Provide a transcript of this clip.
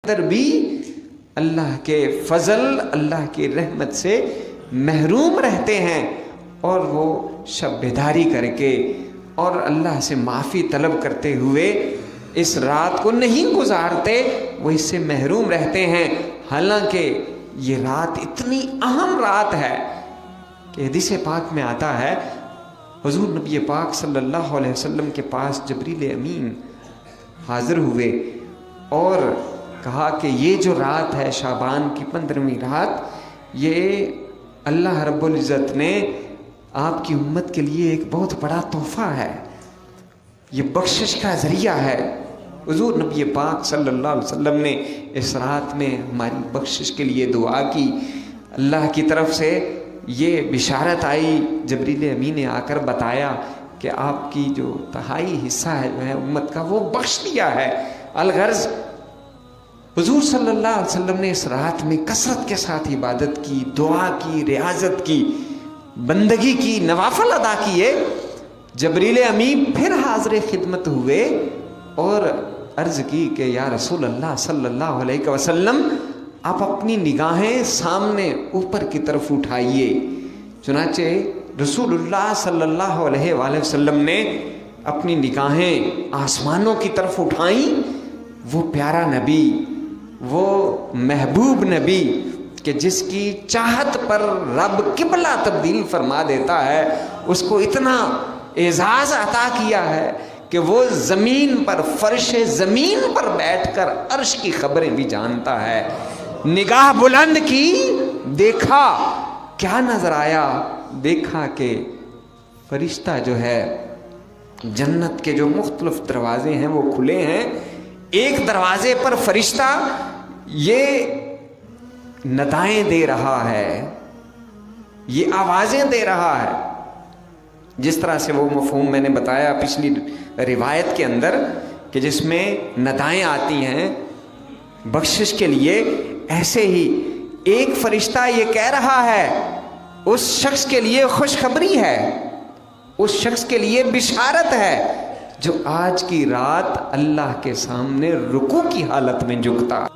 اندر بھی اللہ کے فضل، اللہ کی رحمت سے محروم رہتے ہیں، اور وہ شب بیداری کر کے اور اللہ سے معافی طلب کرتے ہوئے اس رات کو نہیں گزارتے، وہ اس سے محروم رہتے ہیں۔ حالانکہ یہ رات اتنی اہم رات ہے کہ حدیث پاک میں آتا ہے، حضور نبی پاک صلی اللہ علیہ وسلم کے پاس جبریل امین حاضر ہوئے اور کہا کہ یہ جو رات ہے شعبان کی 15ویں رات، یہ اللہ رب العزت نے آپ کی امت کے لیے ایک بہت بڑا تحفہ ہے، یہ بخشش کا ذریعہ ہے۔ حضور نبی پاک صلی اللہ علیہ وسلم نے اس رات میں ہماری بخشش کے لیے دعا کی، اللہ کی طرف سے یہ بشارت آئی، جبریل امین نے آ کر بتایا کہ آپ کی جو تہائی حصہ ہے جو ہے امت کا، وہ بخش دیا ہے۔ الغرض حضور صلی اللہ علیہ وسلم نے اس رات میں کثرت کے ساتھ عبادت کی، دعا کی، ریاضت کی، بندگی کی، نوافل ادا کیے۔ جبریل امین پھر حاضر خدمت ہوئے اور عرض کی کہ یا رسول اللہ صلی اللہ علیہ وسلم، آپ اپنی نگاہیں سامنے اوپر کی طرف اٹھائیے۔ چنانچہ رسول اللہ صلی اللہ علیہ وآلہ وسلم نے اپنی نگاہیں آسمانوں کی طرف اٹھائیں۔ وہ پیارا نبی، وہ محبوب نبی کہ جس کی چاہت پر رب قبلہ تبدیل فرما دیتا ہے، اس کو اتنا اعزاز عطا کیا ہے کہ وہ زمین پر، فرش زمین پر بیٹھ کر عرش کی خبریں بھی جانتا ہے۔ نگاہ بلند کی، دیکھا کیا نظر آیا؟ دیکھا کہ فرشتہ جو ہے، جنت کے جو مختلف دروازے ہیں وہ کھلے ہیں۔ ایک دروازے پر فرشتہ یہ ندائیں دے رہا ہے، یہ آوازیں دے رہا ہے، جس طرح سے وہ مفہوم میں نے بتایا پچھلی روایت کے اندر کہ جس میں ندائیں آتی ہیں بخشش کے لیے، ایسے ہی ایک فرشتہ یہ کہہ رہا ہے، اس شخص کے لیے خوشخبری ہے، اس شخص کے لیے بشارت ہے جو آج کی رات اللہ کے سامنے رکوع کی حالت میں جھکتا۔